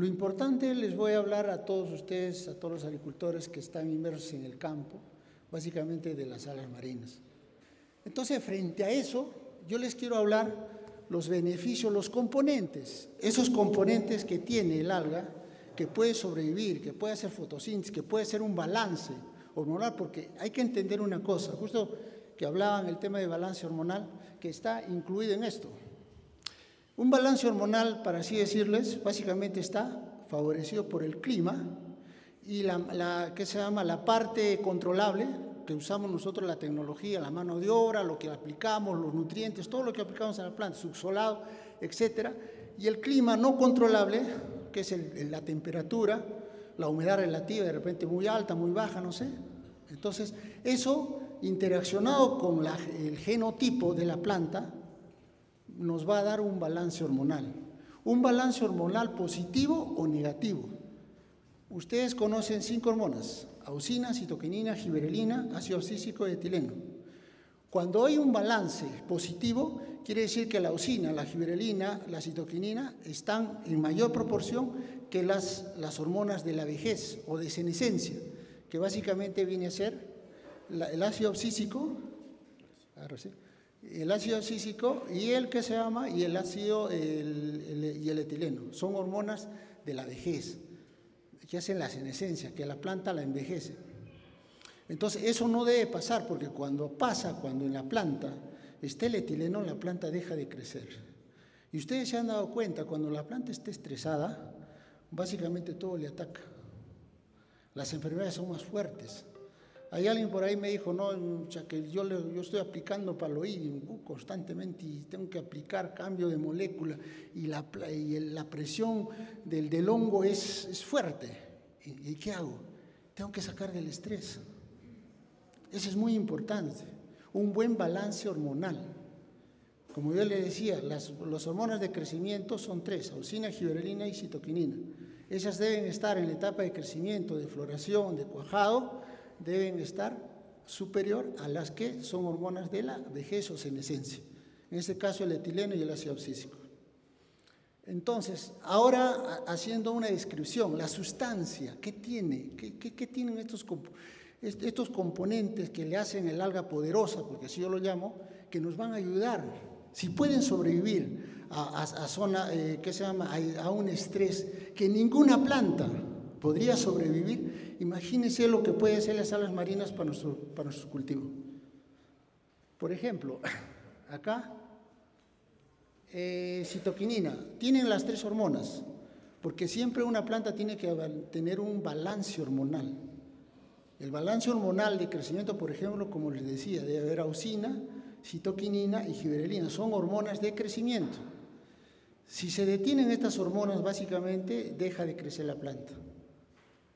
Lo importante, les voy a hablar a todos ustedes, a todos los agricultores que están inmersos en el campo, básicamente de las algas marinas. Entonces, frente a eso, yo les quiero hablar los beneficios, los componentes, esos componentes que tiene el alga, que puede sobrevivir, que puede hacer fotosíntesis, que puede hacer un balance hormonal, porque hay que entender una cosa, justo que hablaban el tema de balance hormonal, que está incluido en esto. Un balance hormonal, para así decirles, básicamente está favorecido por el clima y la parte controlable que usamos nosotros, la tecnología, la mano de obra, lo que aplicamos, los nutrientes, todo lo que aplicamos a la planta, subsolado, etcétera, y el clima no controlable, que es la temperatura, la humedad relativa, de repente muy alta, muy baja, no sé. Entonces, eso interaccionado con el genotipo de la planta, nos va a dar un balance hormonal. Un balance hormonal positivo o negativo. Ustedes conocen 5 hormonas: auxina, citoquinina, giberelina, ácido abscísico y etileno. Cuando hay un balance positivo, quiere decir que la auxina, la giberelina, la citoquinina están en mayor proporción que las hormonas de la vejez o de senescencia, que básicamente viene a ser el ácido abscísico, y el que se llama, y el ácido y el etileno. Son hormonas de la vejez, que hacen la senescencia, que la planta la envejece. Entonces, eso no debe pasar, porque cuando en la planta está el etileno, la planta deja de crecer. Y ustedes se han dado cuenta, cuando la planta está estresada, básicamente todo le ataca. Las enfermedades son más fuertes. Hay alguien por ahí me dijo, no, que yo estoy aplicando paloidium constantemente y tengo que aplicar cambio de molécula y la presión del hongo es fuerte. ¿Y qué hago? Tengo que sacar del estrés. Eso es muy importante. Un buen balance hormonal. Como yo le decía, las hormonas de crecimiento son 3, auxina, giberelina y citoquinina. Esas deben estar en la etapa de crecimiento, de floración, de cuajado, deben estar superior a las que son hormonas de la vejez o senescencia. En este caso, el etileno y el ácido abscísico. Entonces, ahora haciendo una descripción, la sustancia, ¿qué tiene? ¿Qué tienen estos componentes que le hacen el alga poderosa, porque así yo lo llamo, que nos van a ayudar, si pueden sobrevivir a un estrés que ninguna planta podría sobrevivir? Imagínense lo que pueden ser las algas marinas para nuestro cultivo. Por ejemplo, acá, citoquinina, tienen las 3 hormonas, porque siempre una planta tiene que tener un balance hormonal. El balance hormonal de crecimiento, por ejemplo, como les decía, debe haber auxina, citoquinina y giberelina, son hormonas de crecimiento. Si se detienen estas hormonas, básicamente deja de crecer la planta.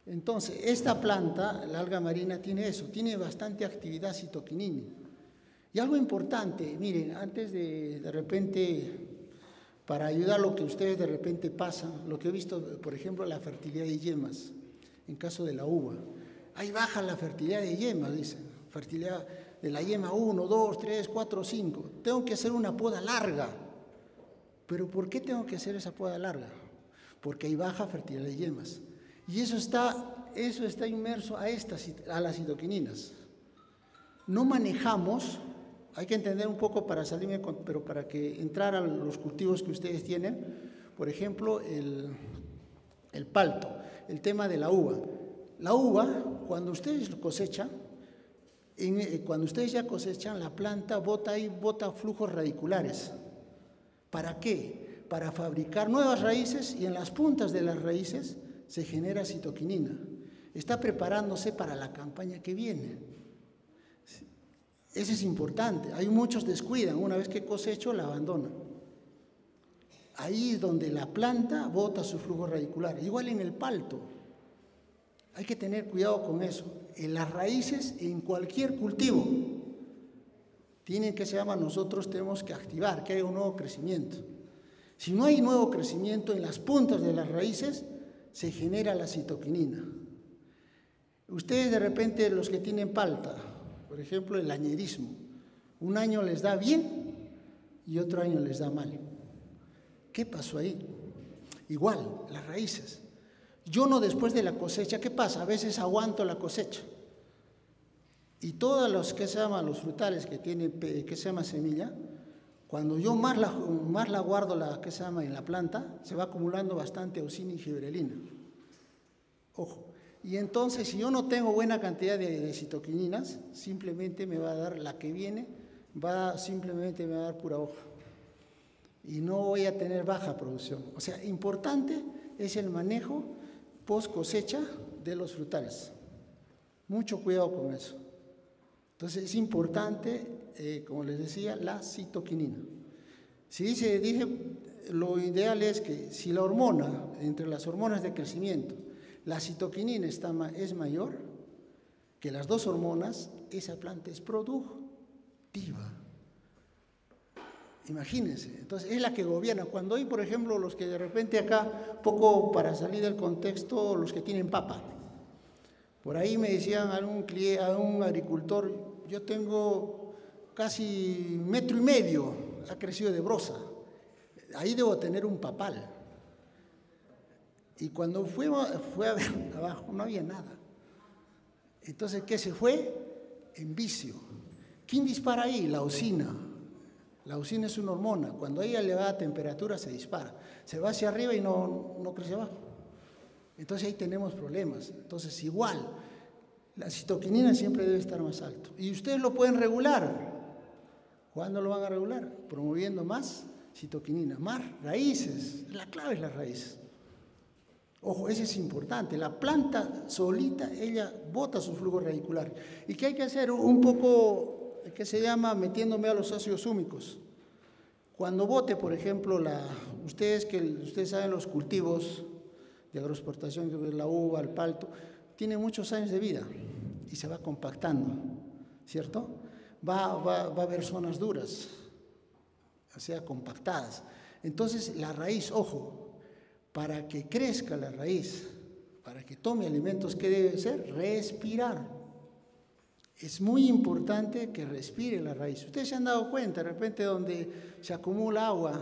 Entonces, esta planta, la alga marina, tiene eso, tiene bastante actividad citoquinina. Y algo importante, miren, antes de repente, para ayudar a lo que ustedes de repente pasan, lo que he visto, por ejemplo, la fertilidad de yemas, en caso de la uva. Ahí baja la fertilidad de yemas, dicen, fertilidad de la yema 1, 2, 3, 4, 5. Tengo que hacer una poda larga. ¿Pero por qué tengo que hacer esa poda larga? Porque hay baja fertilidad de yemas. Y eso está inmerso a las citoquininas. No manejamos, hay que entender un poco para salirme, pero para que entrar a los cultivos que ustedes tienen, por ejemplo, el palto, el tema de la uva. La uva, cuando ustedes cosechan, la planta bota flujos radiculares. ¿Para qué? Para fabricar nuevas raíces, y en las puntas de las raíces se genera citoquinina. Está preparándose para la campaña que viene. Eso es importante. Hay muchos descuidan, una vez que cosecho la abandonan. Ahí es donde la planta bota su flujo radicular. Igual en el palto. Hay que tener cuidado con eso. En las raíces, en cualquier cultivo, nosotros tenemos que activar, que haya un nuevo crecimiento. Si no hay nuevo crecimiento en las puntas de las raíces, se genera la citoquinina. Ustedes de repente, los que tienen palta, por ejemplo, el añerismo, un año les da bien y otro año les da mal. ¿Qué pasó ahí? Igual, las raíces. Yo no después de la cosecha, ¿qué pasa? A veces aguanto la cosecha. Y todos los que se llaman los frutales que tienen, que se llama semilla, cuando yo más la guardo que se llama en la planta, se va acumulando bastante auxina y giberelina. Ojo. Y entonces, si yo no tengo buena cantidad de citoquininas, simplemente me va a dar la que viene, simplemente me va a dar pura hoja. Y no voy a tener baja producción. O sea, importante es el manejo post cosecha de los frutales. Mucho cuidado con eso. Entonces, es importante, como les decía, la citoquinina. Dije, lo ideal es que si la hormona, entre las hormonas de crecimiento, la citoquinina es mayor que las dos hormonas, esa planta es productiva. Imagínense, entonces es la que gobierna. Cuando hay, por ejemplo, los que de repente acá, poco para salir del contexto, los que tienen papa. Por ahí me decían a un agricultor, yo tengo casi 1,5 metros, ha crecido de brosa, ahí debo tener un papal. Y cuando fue a ver abajo, no había nada. Entonces, ¿qué se fue? En vicio. ¿Quién dispara ahí? La auxina. La auxina es una hormona. Cuando hay elevada temperatura se dispara. Se va hacia arriba y no crece abajo. Entonces ahí tenemos problemas. Entonces, igual, la citoquinina siempre debe estar más alto. Y ustedes lo pueden regular. ¿Cuándo lo van a regular? Promoviendo más citoquinina, más raíces. La clave es las raíces. Ojo, eso es importante. La planta solita, ella bota su flujo radicular. ¿Y qué hay que hacer? Un poco, que se llama metiéndome a los ácidos húmicos. Cuando bote, por ejemplo, ustedes saben los cultivos de agroexportación, que es la uva, el palto, tienen muchos años de vida y se va compactando, ¿cierto? Va a haber zonas duras, o sea, compactadas. Entonces, la raíz, ojo, para que crezca la raíz, para que tome alimentos, ¿qué debe ser? Respirar. Es muy importante que respire la raíz. Ustedes se han dado cuenta, de repente, donde se acumula agua,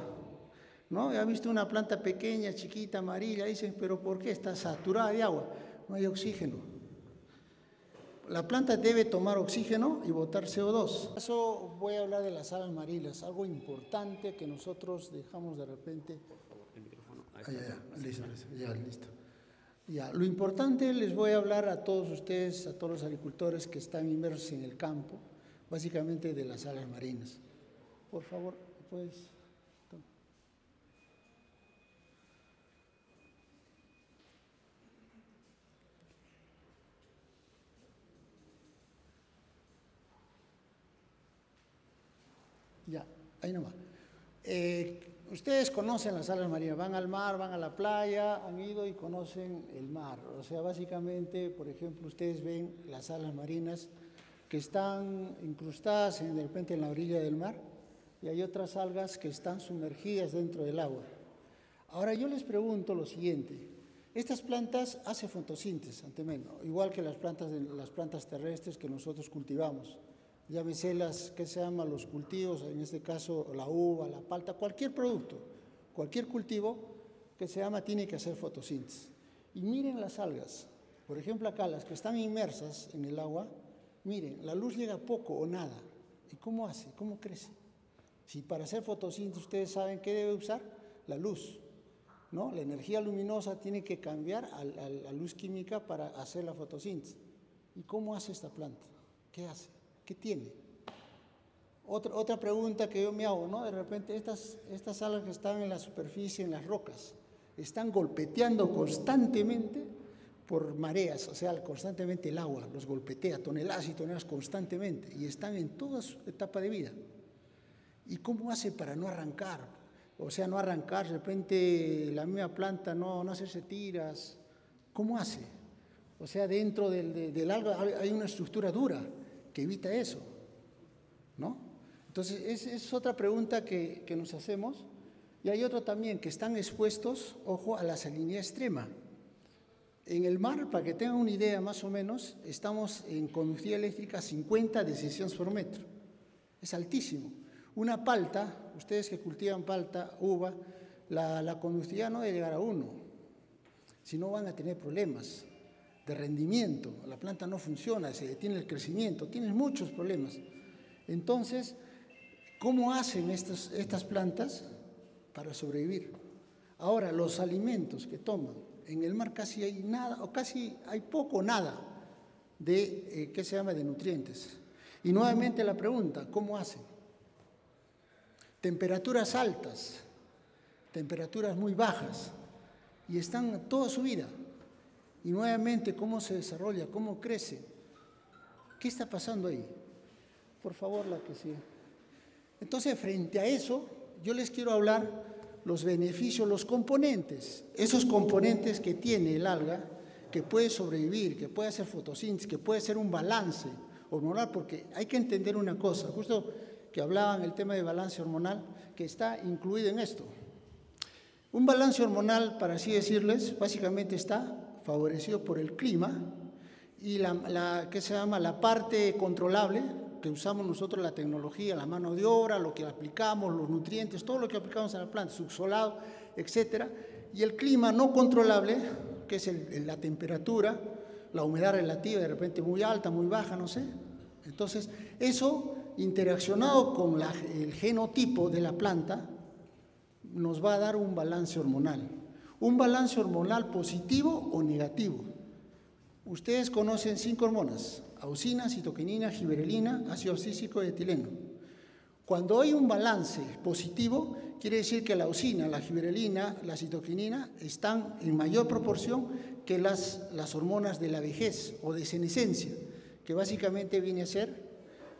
¿no? ¿Ha visto una planta pequeña, chiquita, amarilla? Dicen, ¿pero por qué? Está saturada de agua. No hay oxígeno. La planta debe tomar oxígeno y botar CO2. Eso voy a hablar de las algas marinas, algo importante que nosotros dejamos de repente. Listo. Ya, lo importante, les voy a hablar a todos ustedes, a todos los agricultores que están inmersos en el campo, básicamente de las algas marinas. Por favor, puedes. Ya, ahí nomás. Ustedes conocen las algas marinas, van al mar, van a la playa, han ido y conocen el mar. O sea, básicamente, por ejemplo, ustedes ven las algas marinas que están incrustadas de repente en la orilla del mar y hay otras algas que están sumergidas dentro del agua. Ahora yo les pregunto lo siguiente, estas plantas hacen fotosíntesis, igual que las plantas terrestres que nosotros cultivamos. Llámese ¿qué se llama? Los cultivos, en este caso la uva, la palta, cualquier producto, cualquier cultivo que se llama tiene que hacer fotosíntesis. Y miren las algas, por ejemplo acá, las que están inmersas en el agua, miren, la luz llega poco o nada. ¿Y cómo hace? ¿Cómo crece? Si para hacer fotosíntesis ustedes saben qué debe usar, la luz, ¿no? La energía luminosa tiene que cambiar a la luz química para hacer la fotosíntesis. ¿Y cómo hace esta planta? ¿Qué hace? ¿Qué tiene? Otra pregunta que yo me hago, ¿no? De repente estas algas que están en la superficie, en las rocas, están golpeteando constantemente por mareas, o sea, constantemente el agua los golpetea, toneladas y toneladas constantemente, y están en toda su etapa de vida. ¿Y cómo hace para no arrancar? O sea, no arrancar, de repente la misma planta no hacerse tiras. ¿Cómo hace? O sea, dentro del alga hay una estructura dura que evita eso, ¿no? Entonces, es otra pregunta que nos hacemos. Y hay otro también, que están expuestos, ojo, a la salinidad extrema. En el mar, para que tengan una idea más o menos, estamos en conductividad eléctrica 50 decisiones por metro. Es altísimo. Una palta, ustedes que cultivan palta, uva, la conductividad no debe llegar a 1, si no van a tener problemas de rendimiento, la planta no funciona, se detiene el crecimiento, tienen muchos problemas. Entonces, ¿cómo hacen estas plantas para sobrevivir? Ahora, los alimentos que toman, en el mar casi hay nada, o casi hay poco o nada de, ¿qué se llama?, de nutrientes. Y nuevamente la pregunta, ¿cómo hacen? Temperaturas altas, temperaturas muy bajas, y están toda su vida. Y nuevamente, ¿cómo se desarrolla? ¿Cómo crece? ¿Qué está pasando ahí? Por favor, la que sigue. Entonces, frente a eso, yo les quiero hablar los beneficios, los componentes, esos componentes que tiene el alga, que puede sobrevivir, que puede hacer fotosíntesis, que puede hacer un balance hormonal, porque hay que entender una cosa, justo que hablaban el tema de balance hormonal, que está incluido en esto. Un balance hormonal, para así decirles, básicamente está favorecido por el clima y ¿qué se llama?, la parte controlable que usamos nosotros, la tecnología, la mano de obra, lo que aplicamos, los nutrientes, todo lo que aplicamos a la planta, subsolado, etcétera, y el clima no controlable, que es la temperatura, la humedad relativa, de repente muy alta, muy baja, no sé. Entonces, eso interaccionado con el genotipo de la planta, nos va a dar un balance hormonal. Un balance hormonal positivo o negativo. Ustedes conocen 5 hormonas: auxina, citoquinina, giberelina, ácido abscísico y etileno. Cuando hay un balance positivo, quiere decir que la auxina, la giberelina, la citoquinina están en mayor proporción que las hormonas de la vejez o de senescencia, que básicamente viene a ser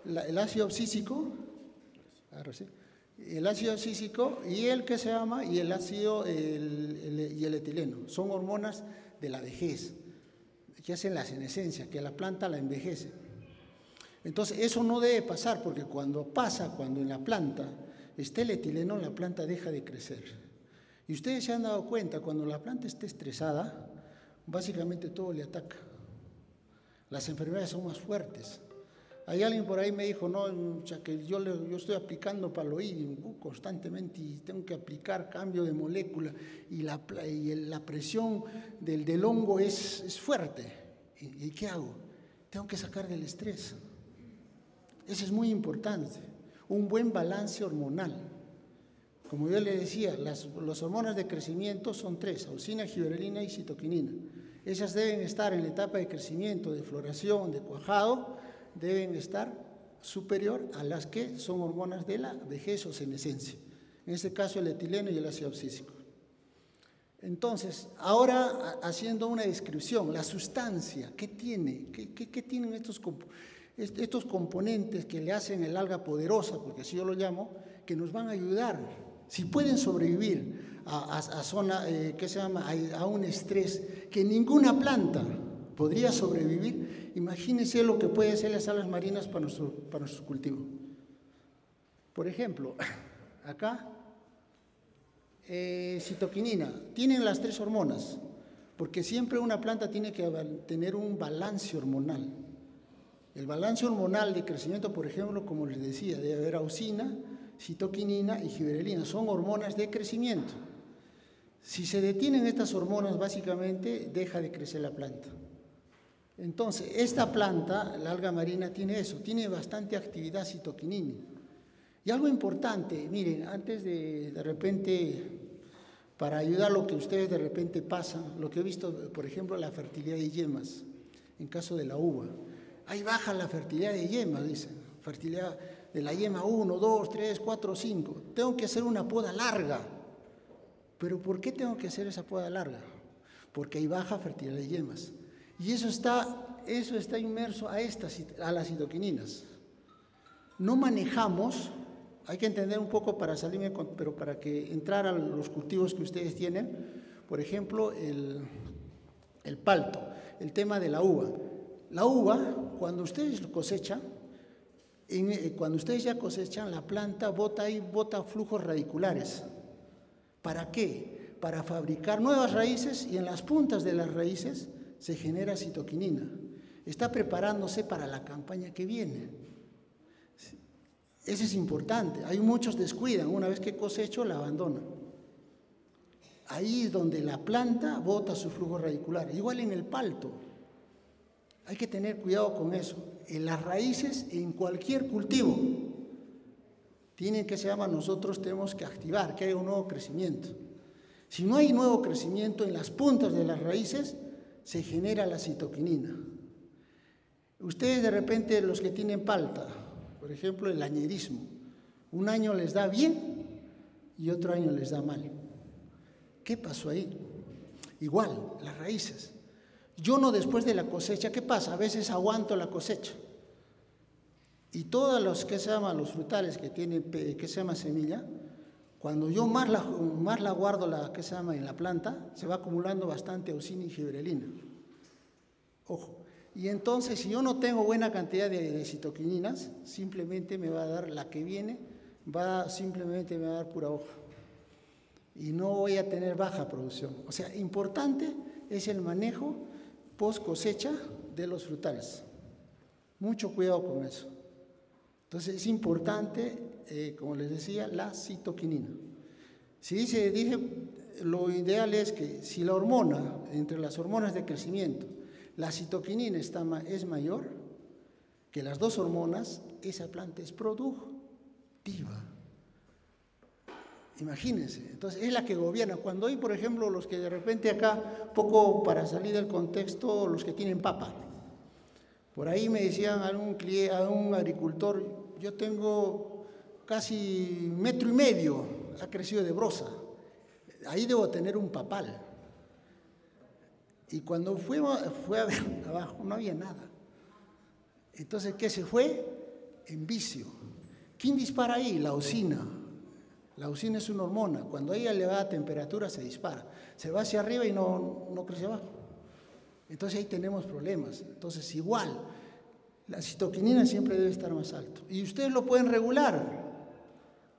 el ácido abscísico, y el que se llama, y el ácido y el etileno. Son hormonas de la vejez, que hacen la senescencia, que la planta la envejece. Entonces, eso no debe pasar, porque cuando en la planta está el etileno, la planta deja de crecer. Y ustedes se han dado cuenta, cuando la planta está estresada, básicamente todo le ataca. Las enfermedades son más fuertes. Hay alguien por ahí me dijo, no, que yo estoy aplicando paloidium constantemente y tengo que aplicar cambio de molécula y la presión del hongo es fuerte. ¿Y qué hago? Tengo que sacar del estrés. Eso es muy importante. Un buen balance hormonal. Como yo le decía, las hormonas de crecimiento son 3, auxina, giberelina y citoquinina. Esas deben estar en la etapa de crecimiento, de floración, de cuajado, deben estar superior a las que son hormonas de la vejez o senescencia. En este caso, el etileno y el ácido abscísico. Entonces, ahora haciendo una descripción, la sustancia, ¿qué tiene? ¿Qué tienen estos componentes que le hacen el alga poderosa, porque así yo lo llamo, que nos van a ayudar, si pueden sobrevivir a un estrés que ninguna planta podría sobrevivir? Imagínense lo que pueden hacer las algas marinas para nuestro cultivo. Por ejemplo, acá, citoquinina, tienen las 3 hormonas, porque siempre una planta tiene que tener un balance hormonal. El balance hormonal de crecimiento, por ejemplo, como les decía, debe haber auxina, citoquinina y giberelina, son hormonas de crecimiento. Si se detienen estas hormonas, básicamente deja de crecer la planta. Entonces, esta planta, la alga marina, tiene eso, tiene bastante actividad citoquinina. Y algo importante, miren, antes de repente, para ayudar a lo que ustedes de repente pasan, lo que he visto, por ejemplo, la fertilidad de yemas, en caso de la uva. Ahí baja la fertilidad de yemas, dicen, fertilidad de la yema 1, 2, 3, 4, 5. Tengo que hacer una poda larga. ¿Pero por qué tengo que hacer esa poda larga? Porque hay baja fertilidad de yemas. Y eso está inmerso a las citoquininas. No manejamos, hay que entender un poco para salirme, pero para que entrar a los cultivos que ustedes tienen, por ejemplo, el palto, el tema de la uva. La uva, cuando ustedes cosechan, cuando ustedes ya cosechan, la planta bota flujos radiculares. ¿Para qué? Para fabricar nuevas raíces, y en las puntas de las raíces se genera citoquinina. Está preparándose para la campaña que viene. Eso es importante. Hay muchos descuidan, una vez que cosecho la abandonan. Ahí es donde la planta bota su flujo radicular. Igual en el palto. Hay que tener cuidado con eso. En las raíces, en cualquier cultivo, tienen que nosotros tenemos que activar, que haya un nuevo crecimiento. Si no hay nuevo crecimiento en las puntas de las raíces, se genera la citoquinina. Ustedes de repente, los que tienen palta, por ejemplo el añerismo, un año les da bien y otro año les da mal. ¿Qué pasó ahí? Igual, las raíces. Yo no después de la cosecha, ¿qué pasa? A veces aguanto la cosecha. Y todos los los frutales que tienen semilla, cuando yo más la guardo en la planta, se va acumulando bastante auxina y giberelina. Ojo. Y entonces, si yo no tengo buena cantidad de citoquininas, simplemente me va a dar la que viene, simplemente me va a dar pura hoja. Y no voy a tener baja producción. O sea, importante es el manejo post cosecha de los frutales. Mucho cuidado con eso. Entonces es importante, como les decía, la citoquinina. Dije, lo ideal es que si la hormona, entre las hormonas de crecimiento, la citoquinina es mayor que las dos hormonas, esa planta es productiva. Imagínense, entonces es la que gobierna. Cuando hay, por ejemplo, los que de repente acá, poco para salir del contexto, los que tienen papa. Por ahí me decían a un agricultor, yo tengo casi 1,5 metros, ha crecido de brosa, ahí debo tener un papal. Y cuando fue a ver abajo, no había nada. Entonces, ¿qué se fue? En vicio. ¿Quién dispara ahí? La auxina. La auxina es una hormona. Cuando hay elevada temperatura se dispara. Se va hacia arriba y no crece abajo. Entonces ahí tenemos problemas. Entonces igual, la citoquinina siempre debe estar más alto. Y ustedes lo pueden regular.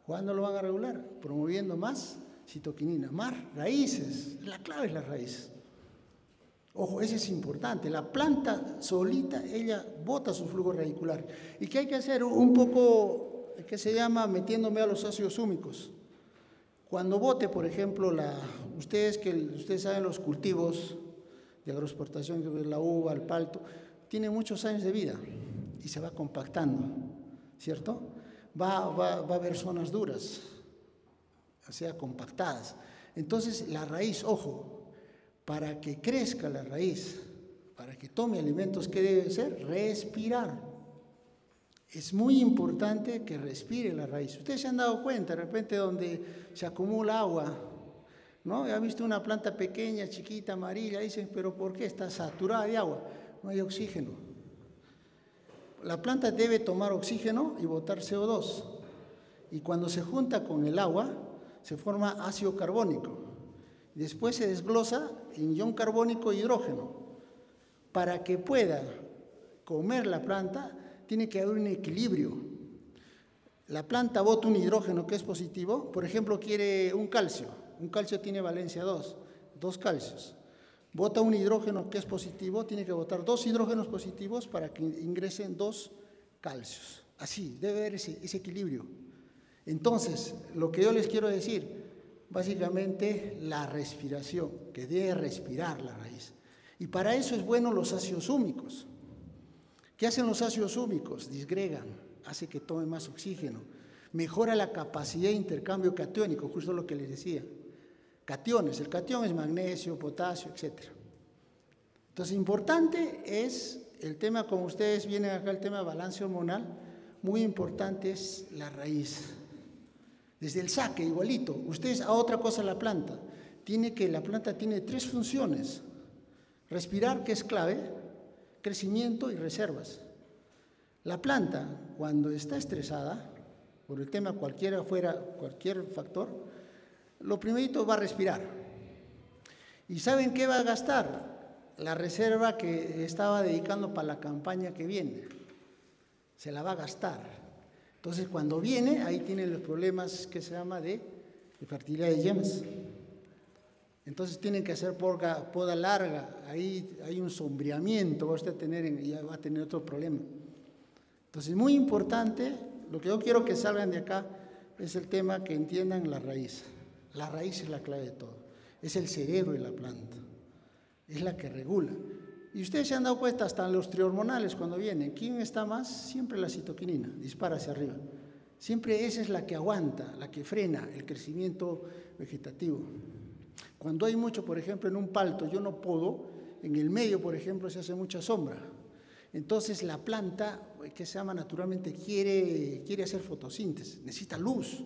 ¿Cuándo lo van a regular? Promoviendo más citoquinina, más raíces. La clave es las raíces. Ojo, eso es importante. La planta solita, ella bota su flujo radicular. ¿Y qué hay que hacer? Un poco, que se llama metiéndome a los ácidos húmicos. Cuando bote, por ejemplo, ustedes saben los cultivos de agroexportación, que es la uva, el palto, tiene muchos años de vida y se va compactando, ¿cierto? Va a haber zonas duras, o sea, compactadas. Entonces, la raíz, ojo, para que crezca la raíz, para que tome alimentos, ¿qué debe ser? Respirar. Es muy importante que respire la raíz. Ustedes se han dado cuenta, de repente, donde se acumula agua, ¿no? ¿Han visto una planta pequeña, chiquita, amarilla? Dicen, ¿pero por qué? Está saturada de agua. No hay oxígeno. La planta debe tomar oxígeno y botar CO2. Y cuando se junta con el agua, se forma ácido carbónico. Después se desglosa en ion carbónico e hidrógeno. Para que pueda comer la planta, tiene que haber un equilibrio. La planta bota un hidrógeno que es positivo, por ejemplo, quiere un calcio. Un calcio tiene valencia 2 calcios. Bota un hidrógeno que es positivo, tiene que botar 2 hidrógenos positivos para que ingresen 2 calcios. Así, debe haber ese equilibrio. Entonces, lo que yo les quiero decir, básicamente la respiración, que debe respirar la raíz. Y para eso es bueno los ácidos húmicos. ¿Qué hacen los ácidos húmicos? Disgregan, hace que tome más oxígeno, mejora la capacidad de intercambio catiónico, justo lo que les decía. Cationes, el catión es magnesio, potasio, etc. Entonces, importante es el tema, como ustedes vienen acá, el tema de balance hormonal, muy importante es la raíz. Desde el saque, igualito. Ustedes a otra cosa la planta. La planta tiene 3 funciones. Respirar, que es clave, crecimiento y reservas. La planta, cuando está estresada, por el tema cualquier factor, lo primerito va a respirar. ¿Y saben qué va a gastar? La reserva que estaba dedicando para la campaña que viene. Se la va a gastar. Entonces, cuando viene, ahí tienen los problemas que se llama de fertilidad de yemas. Entonces, tienen que hacer poda larga, ahí hay un sombreamiento, ya va a tener otro problema. Entonces, muy importante, lo que yo quiero que salgan de acá es el tema que entiendan la raíz. La raíz es la clave de todo. es el cerebro de la planta, es la que regula. Y ustedes se han dado cuenta hasta los trihormonales cuando vienen, ¿quién está más? Siempre la citoquinina, dispara hacia arriba. Siempre esa es la que aguanta, la que frena el crecimiento vegetativo. Cuando hay mucho, por ejemplo, en un palto, yo no podo, en el medio, por ejemplo, se hace mucha sombra. Entonces la planta, que se llama naturalmente, quiere hacer fotosíntesis, necesita luz.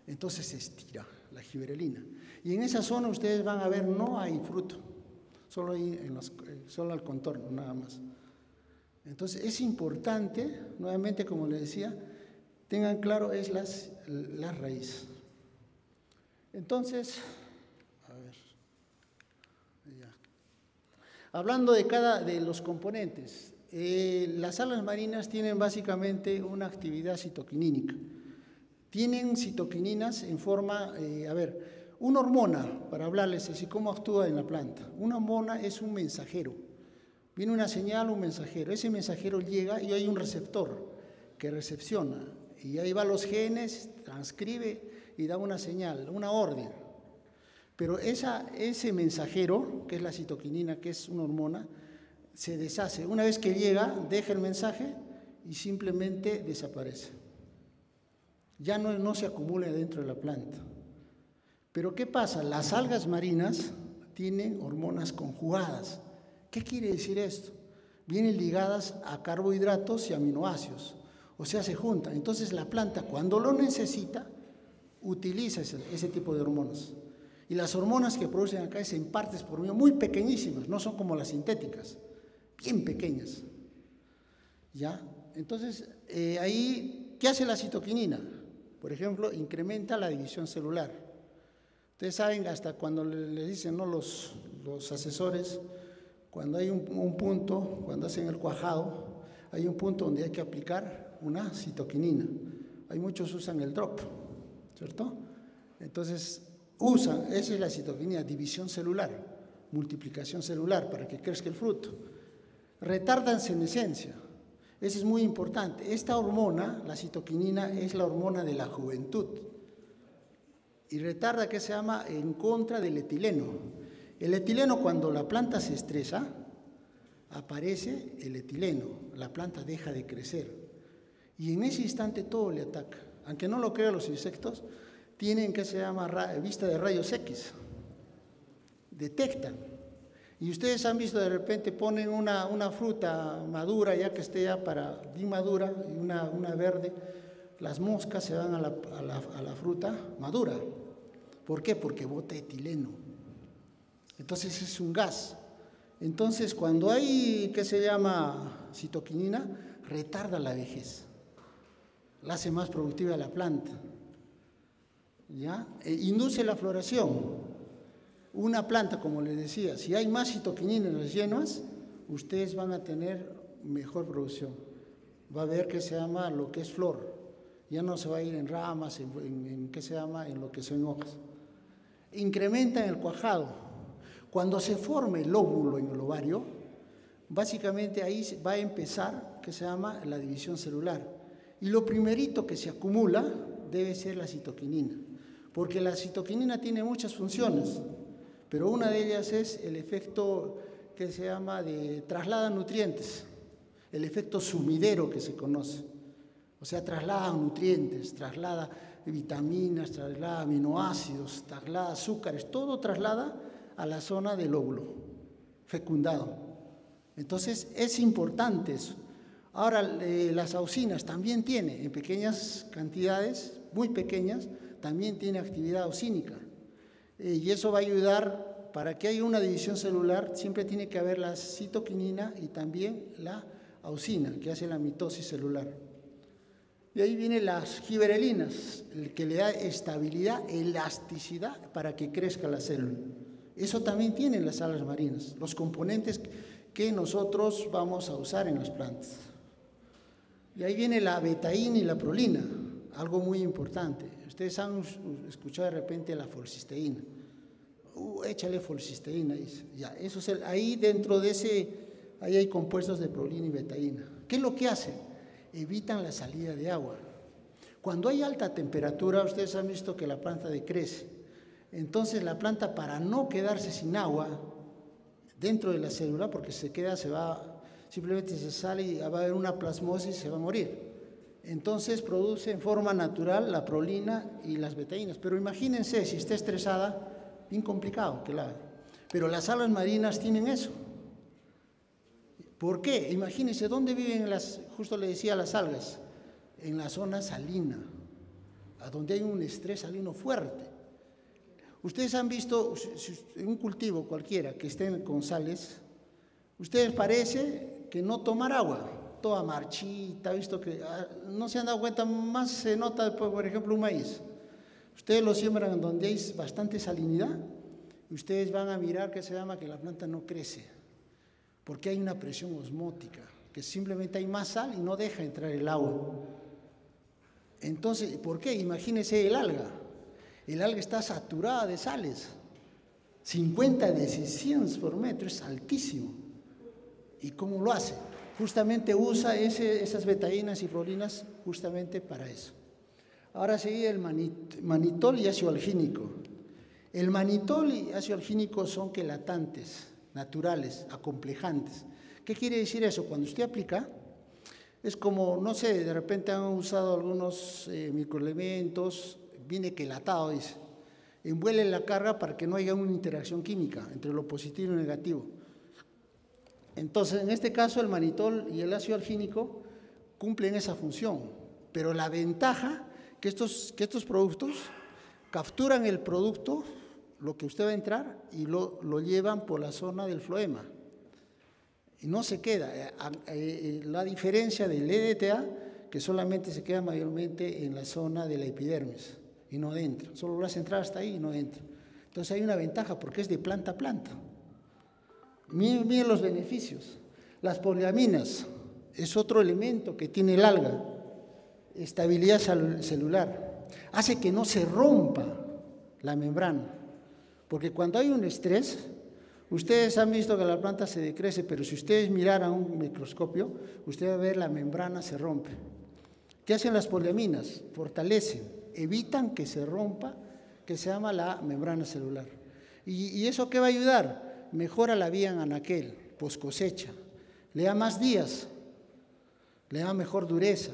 Entonces se estira la gibberellina. Y en esa zona ustedes van a ver, no hay fruto, solo al contorno, nada más. Entonces es importante, nuevamente como les decía, tengan claro, es las raíces. Entonces, a ver, ya. Hablando de los componentes, las algas marinas tienen básicamente una actividad citoquinínica. Tienen citoquininas en forma, una hormona, para hablarles así, cómo actúa en la planta. Una hormona es un mensajero. Viene una señal, un mensajero. Ese mensajero llega y hay un receptor que recepciona. Y ahí va los genes, transcribe y da una señal, una orden. Pero ese mensajero, que es la citoquinina, que es una hormona, se deshace. Una vez que llega, deja el mensaje y simplemente desaparece. Ya no se acumula dentro de la planta. Pero ¿qué pasa? Las algas marinas tienen hormonas conjugadas. ¿Qué quiere decir esto? Vienen ligadas a carbohidratos y aminoácidos. O sea, se juntan. Entonces la planta, cuando lo necesita, utiliza ese tipo de hormonas. Y las hormonas que producen acá es en partes por millón, muy pequeñísimas, no son como las sintéticas, bien pequeñas. ¿Ya? Entonces, ahí, ¿qué hace la citoquinina? Por ejemplo, incrementa la división celular. Ustedes saben, hasta cuando le dicen, ¿no?, los asesores, cuando hay un punto, cuando hacen el cuajado, hay un punto donde hay que aplicar una citoquinina. Hay muchos usan el drop, ¿cierto? Entonces, esa es la citoquinina, división celular, multiplicación celular, para que crezca el fruto. Retardan senescencia, eso es muy importante. Esta hormona, la citoquinina, es la hormona de la juventud. Y retarda, ¿qué se llama? En contra del etileno. El etileno, cuando la planta se estresa, aparece el etileno, la planta deja de crecer. Y en ese instante todo le ataca. Aunque no lo crean los insectos, tienen, ¿qué se llama?, vista de rayos X. Detectan. Y ustedes han visto, de repente ponen una fruta madura, ya que esté ya bien madura, y una verde, las moscas se van a la fruta madura. ¿Por qué? Porque bota etileno. Entonces es un gas. Entonces cuando hay, ¿qué se llama?, citoquinina, retarda la vejez, la hace más productiva la planta, ¿ya? Induce la floración. Una planta, como les decía, si hay más citoquinina en las yemas, ustedes van a tener mejor producción. Va a haber, ¿qué se llama?, lo que es flor. Ya no se va a ir en ramas, ¿qué se llama?, en lo que son hojas. Incrementa en el cuajado. Cuando se forme el óvulo en el ovario, básicamente ahí va a empezar, ¿qué se llama?, la división celular. Y lo primerito que se acumula debe ser la citoquinina, porque la citoquinina tiene muchas funciones, pero una de ellas es el efecto que se llama de traslada nutrientes, el efecto sumidero que se conoce. O sea, traslada nutrientes, traslada vitaminas, traslada aminoácidos, traslada azúcares, todo traslada a la zona del óvulo fecundado. Entonces, es importante eso. Ahora, las auxinas también tiene, en pequeñas cantidades, muy pequeñas, también tiene actividad auxínica. Y eso va a ayudar, para que haya una división celular, siempre tiene que haber la citoquinina y también la auxina, que hace la mitosis celular. Y ahí vienen las gibberelinas, el que le da estabilidad, elasticidad para que crezca la célula. Eso también tienen las algas marinas, los componentes que nosotros vamos a usar en las plantas. Y ahí viene la betaína y la prolina, algo muy importante. Ustedes han escuchado de repente la folcisteína. Échale folcisteína, ya, eso es ahí dentro de ahí hay compuestos de prolina y betaína. ¿Qué es lo que hace? Evitan la salida de agua. Cuando hay alta temperatura, ustedes han visto que la planta decrece. Entonces la planta, para no quedarse sin agua dentro de la célula, porque se queda, simplemente se sale y va a haber una plasmosis y se va a morir. Entonces produce en forma natural la prolina y las betaínas. Pero imagínense, si está estresada, bien complicado que la haga. Pero las algas marinas tienen eso. ¿Por qué? Imagínense, ¿dónde viven justo le decía, las algas? En la zona salina, a donde hay un estrés salino fuerte. Ustedes han visto en un cultivo cualquiera que estén con sales, ustedes parece que no tomar agua, toda marchita, visto que no se han dado cuenta, más se nota, por ejemplo, un maíz. Ustedes lo siembran donde hay bastante salinidad y ustedes van a mirar que se llama que la planta no crece, porque hay una presión osmótica, que simplemente hay más sal y no deja entrar el agua. Entonces, ¿por qué? Imagínense el alga. El alga está saturada de sales, 50 decisiones por metro, es altísimo. ¿Y cómo lo hace? Justamente usa esas betaínas y prolinas justamente para eso. Ahora sigue el manitol y ácido algínico. El manitol y ácido algínico son quelatantes, naturales, acomplejantes. ¿Qué quiere decir eso? Cuando usted aplica, es como, no sé, de repente han usado algunos microelementos, viene quelatado, dice. Envuelve la carga para que no haya una interacción química entre lo positivo y lo negativo. Entonces, en este caso, el manitol y el ácido algínico cumplen esa función, pero la ventaja que estos productos capturan el producto, lo que usted va a entrar, y lo llevan por la zona del floema. Y no se queda. La diferencia del EDTA, que solamente se queda mayormente en la zona de la epidermis y no dentro. Solo lo hace entrar hasta ahí y no dentro. Entonces hay una ventaja porque es de planta a planta. Miren los beneficios. Las poliaminas es otro elemento que tiene el alga. Estabilidad celular. Hace que no se rompa la membrana. Porque cuando hay un estrés, ustedes han visto que la planta se decrece, pero si ustedes miraran un microscopio, usted va a ver la membrana se rompe. ¿Qué hacen las poliaminas? Fortalecen, evitan que se rompa, que se llama la membrana celular. ¿Y eso qué va a ayudar? Mejora la vía en anaquel, post cosecha, le da más días, le da mejor dureza.